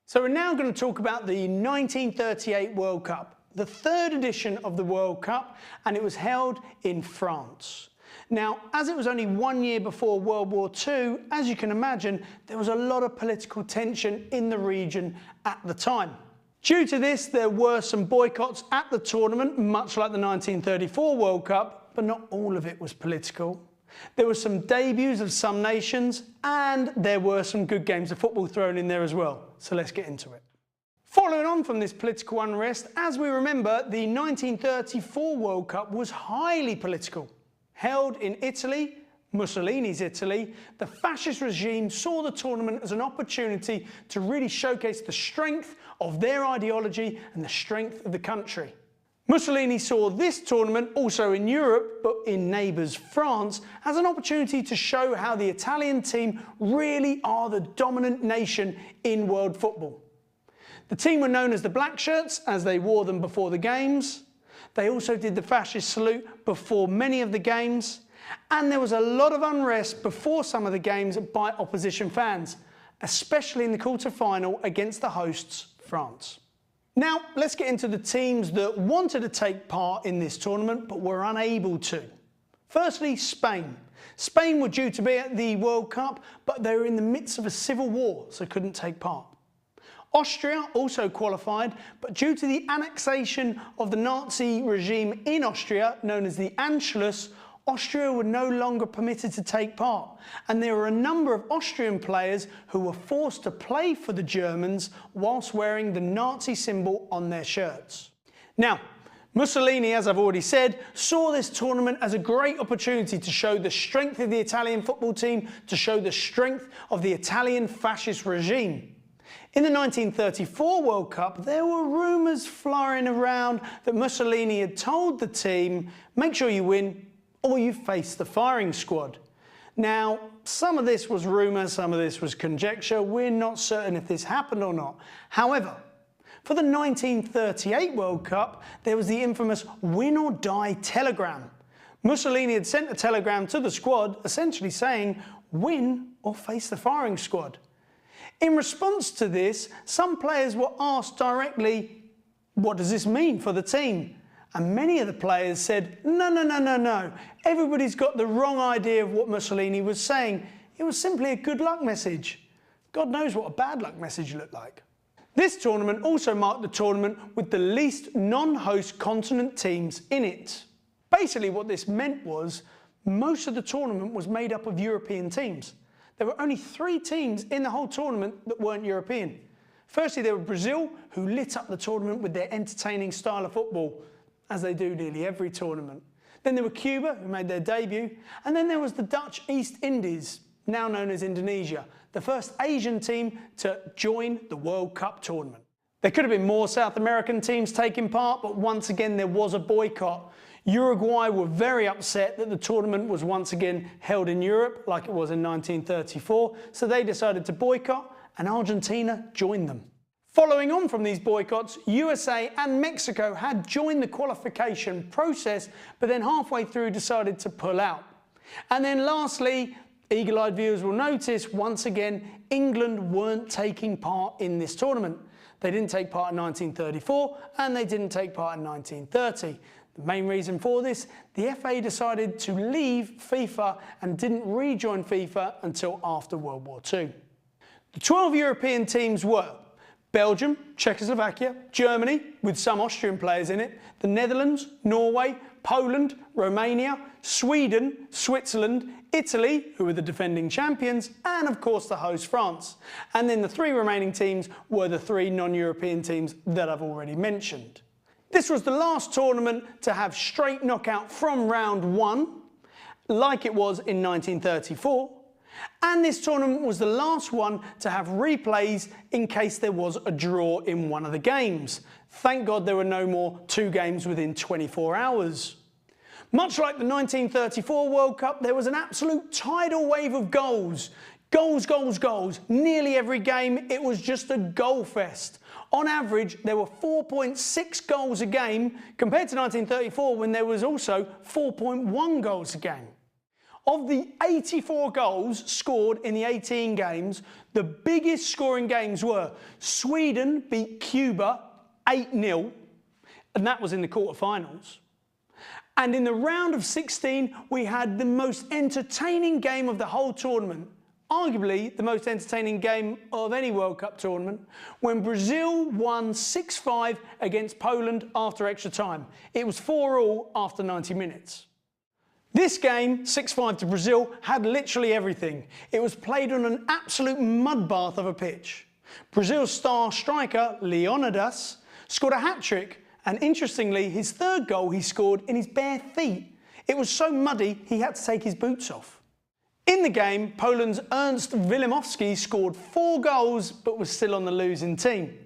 So we're now going to talk about the 1938 World Cup, the third edition of the World Cup, and it was held in France. Now, as it was only 1 year before World War II, as you can imagine, there was a lot of political tension in the region at the time. Due to this, there were some boycotts at the tournament, much like the 1934 World Cup, but not all of it was political. There were some debuts of some nations, and there were some good games of football thrown in there as well. So let's get into it. Following on from this political unrest, as we remember, the 1934 World Cup was highly political. Held in Italy, Mussolini's Italy, the fascist regime saw the tournament as an opportunity to really showcase the strength of their ideology and the strength of the country. Mussolini saw this tournament, also in Europe, but in neighbours France, as an opportunity to show how the Italian team really are the dominant nation in world football. The team were known as the Black Shirts, as they wore them before the games. They also did the fascist salute before many of the games, and there was a lot of unrest before some of the games by opposition fans, especially in the quarter-final against the hosts, France. Now, let's get into the teams that wanted to take part in this tournament but were unable to. Firstly, Spain. Spain were due to be at the World Cup, but they were in the midst of a civil war, so couldn't take part. Austria also qualified, but due to the annexation of the Nazi regime in Austria, known as the Anschluss, Austria were no longer permitted to take part, and there were a number of Austrian players who were forced to play for the Germans whilst wearing the Nazi symbol on their shirts. Now, Mussolini, as I've already said, saw this tournament as a great opportunity to show the strength of the Italian football team, to show the strength of the Italian fascist regime. In the 1934 World Cup, there were rumours flying around that Mussolini had told the team, make sure you win, or you face the firing squad. Now, some of this was rumour, some of this was conjecture. We're not certain if this happened or not. However, for the 1938 World Cup, there was the infamous win or die telegram. Mussolini had sent a telegram to the squad, essentially saying, win or face the firing squad. In response to this, some players were asked directly, what does this mean for the team? And many of the players said, no, everybody's got the wrong idea of what Mussolini was saying. It was simply a good luck message. God knows what a bad luck message looked like. This tournament also marked the tournament with the least non-host continent teams in it. Basically what this meant was most of the tournament was made up of European teams. There were only 3 teams in the whole tournament that weren't European. Firstly, there were Brazil, who lit up the tournament with their entertaining style of football, as they do nearly every tournament. Then there were Cuba, who made their debut, and then there was the Dutch East Indies, now known as Indonesia, the first Asian team to join the World Cup tournament. There could have been more South American teams taking part, but once again there was a boycott. Uruguay were very upset that the tournament was once again held in Europe, like it was in 1934, so they decided to boycott, and Argentina joined them. Following on from these boycotts, USA and Mexico had joined the qualification process, but then halfway through decided to pull out. And then lastly, eagle-eyed viewers will notice, once again, England weren't taking part in this tournament. They didn't take part in 1934, and they didn't take part in 1930. The main reason for this, the FA decided to leave FIFA and didn't rejoin FIFA until after World War II. The 12 European teams were Belgium, Czechoslovakia, Germany, with some Austrian players in it, the Netherlands, Norway, Poland, Romania, Sweden, Switzerland, Italy, who were the defending champions, and of course the host France. And then the 3 remaining teams were the 3 non-European teams that I've already mentioned. This was the last tournament to have straight knockout from round 1, like it was in 1934. And this tournament was the last one to have replays in case there was a draw in one of the games. Thank God there were no more 2 games within 24 hours. Much like the 1934 World Cup, there was an absolute tidal wave of goals. Goals, goals, goals. Nearly every game, it was just a goal fest. On average, there were 4.6 goals a game, compared to 1934 when there was also 4.1 goals a game. Of the 84 goals scored in the 18 games, the biggest scoring games were Sweden beat Cuba 8-0, and that was in the quarterfinals. And in the round of 16, we had the most entertaining game of the whole tournament, arguably the most entertaining game of any World Cup tournament, when Brazil won 6-5 against Poland after extra time. It was 4-4 after 90 minutes. This game, 6-5 to Brazil, had literally everything. It was played on an absolute mudbath of a pitch. Brazil's star striker, Leonidas, scored a hat-trick, and interestingly, his third goal he scored in his bare feet. It was so muddy, he had to take his boots off. In the game, Poland's Ernst Wilimowski scored 4 goals, but was still on the losing team.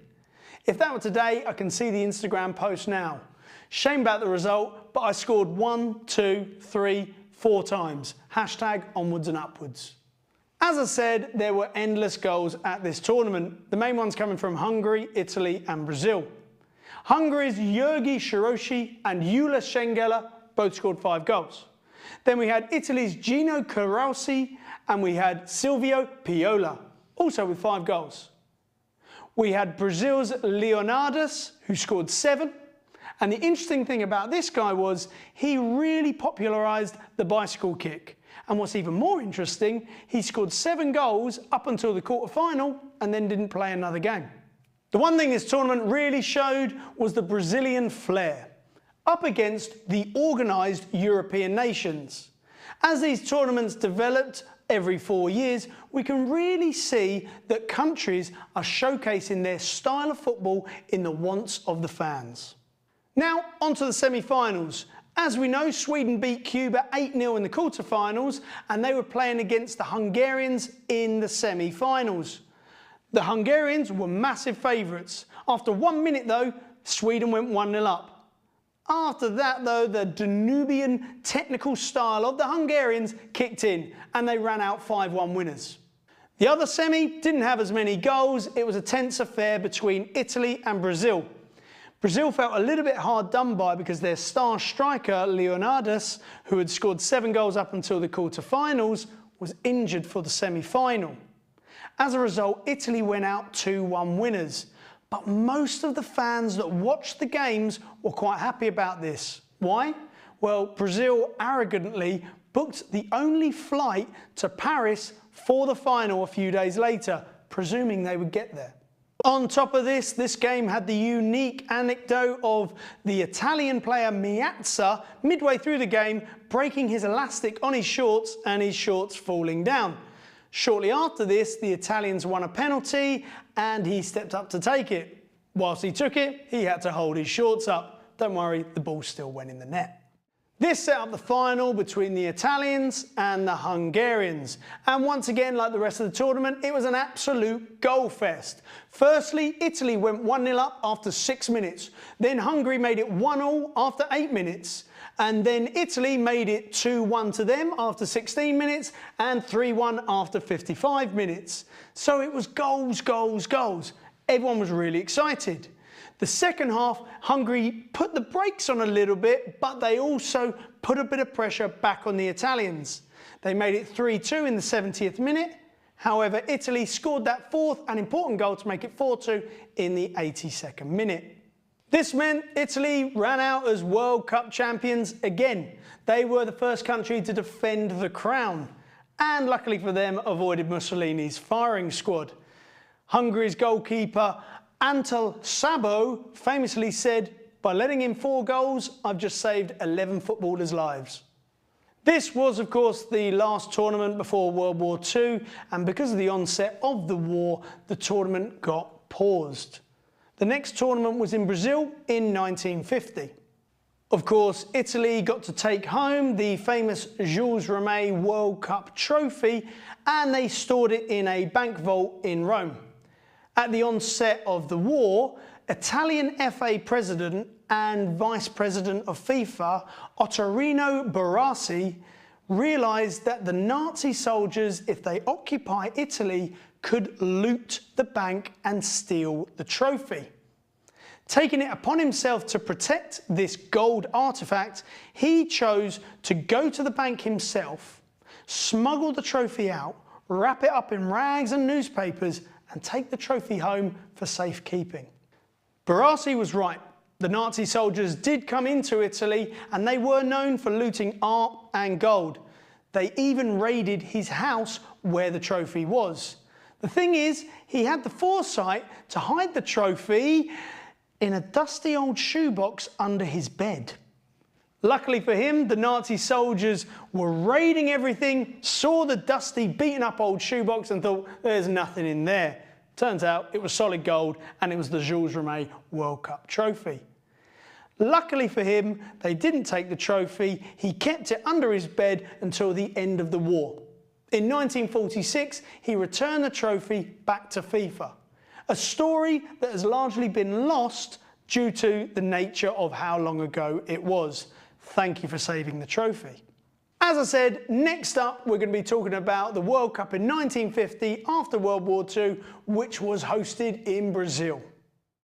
If that were today, I can see the Instagram post now. Shame about the result, but I scored 1, 2, 3, 4 times. Hashtag onwards and upwards. As I said, there were endless goals at this tournament. The main ones coming from Hungary, Italy and Brazil. Hungary's György Shiroshi and Gyula Schengela both scored 5 goals. Then we had Italy's Gino Carosi and we had Silvio Piola, also with 5 goals. We had Brazil's Leonidas, who scored 7. And the interesting thing about this guy was he really popularised the bicycle kick. And what's even more interesting, he scored 7 goals up until the quarter-final and then didn't play another game. The one thing this tournament really showed was the Brazilian flair, up against the organised European nations. As these tournaments developed every 4 years, we can really see that countries are showcasing their style of football in the wants of the fans. Now, on to the semi-finals. As we know, Sweden beat Cuba 8-0 in the quarter-finals, and they were playing against the Hungarians in the semi-finals. The Hungarians were massive favourites. After 1 minute, though, Sweden went 1-0 up. After that, though, the Danubian technical style of the Hungarians kicked in, and they ran out 5-1 winners. The other semi didn't have as many goals. It was a tense affair between Italy and Brazil. Brazil felt a little bit hard done by because their star striker, Leonidas, who had scored 7 goals up until the quarter-finals, was injured for the semi-final. As a result, Italy went out 2-1 winners. But most of the fans that watched the games were quite happy about this. Why? Well, Brazil arrogantly booked the only flight to Paris for the final a few days later, presuming they would get there. On top of this, this game had the unique anecdote of the Italian player Meazza, midway through the game, breaking his elastic on his shorts and his shorts falling down. Shortly after this, the Italians won a penalty and he stepped up to take it. Whilst he took it, he had to hold his shorts up. Don't worry, the ball still went in the net. This set up the final between the Italians and the Hungarians. And once again, like the rest of the tournament, it was an absolute goal fest. Firstly, Italy went 1-0 up after 6 minutes. Then Hungary made it 1-1 after 8 minutes. And then Italy made it 2-1 to them after 16 minutes and 3-1 after 55 minutes. So it was goals, goals, goals. Everyone was really excited. The second half, Hungary put the brakes on a little bit, but they also put a bit of pressure back on the Italians. They made it 3-2 in the 70th minute. However, Italy scored that 4th and important goal to make it 4-2 in the 82nd minute. This meant Italy ran out as World Cup champions again. They were the first country to defend the crown, and luckily for them, avoided Mussolini's firing squad. Hungary's goalkeeper Antal Sabo famously said, "By letting in 4 goals, I've just saved 11 footballers' lives." This was, of course, the last tournament before World War II, and because of the onset of the war, the tournament got paused. The next tournament was in Brazil in 1950. Of course, Italy got to take home the famous Jules Rimet World Cup trophy, and they stored it in a bank vault in Rome. At the onset of the war, Italian FA President and Vice President of FIFA, Ottorino Barassi, realised that the Nazi soldiers, if they occupy Italy, could loot the bank and steal the trophy. Taking it upon himself to protect this gold artefact, he chose to go to the bank himself, smuggle the trophy out, wrap it up in rags and newspapers, and take the trophy home for safekeeping. Barassi was right. The Nazi soldiers did come into Italy, and they were known for looting art and gold. They even raided his house where the trophy was. The thing is, he had the foresight to hide the trophy in a dusty old shoebox under his bed. Luckily for him, the Nazi soldiers were raiding everything, saw the dusty, beaten up old shoebox and thought, there's nothing in there. Turns out it was solid gold, and it was the Jules Rimet World Cup trophy. Luckily for him, they didn't take the trophy. He kept it under his bed until the end of the war. In 1946, he returned the trophy back to FIFA. A story that has largely been lost due to the nature of how long ago it was. Thank you for saving the trophy. As I said, next up we're going to be talking about the World Cup in 1950 after World War II, which was hosted in Brazil.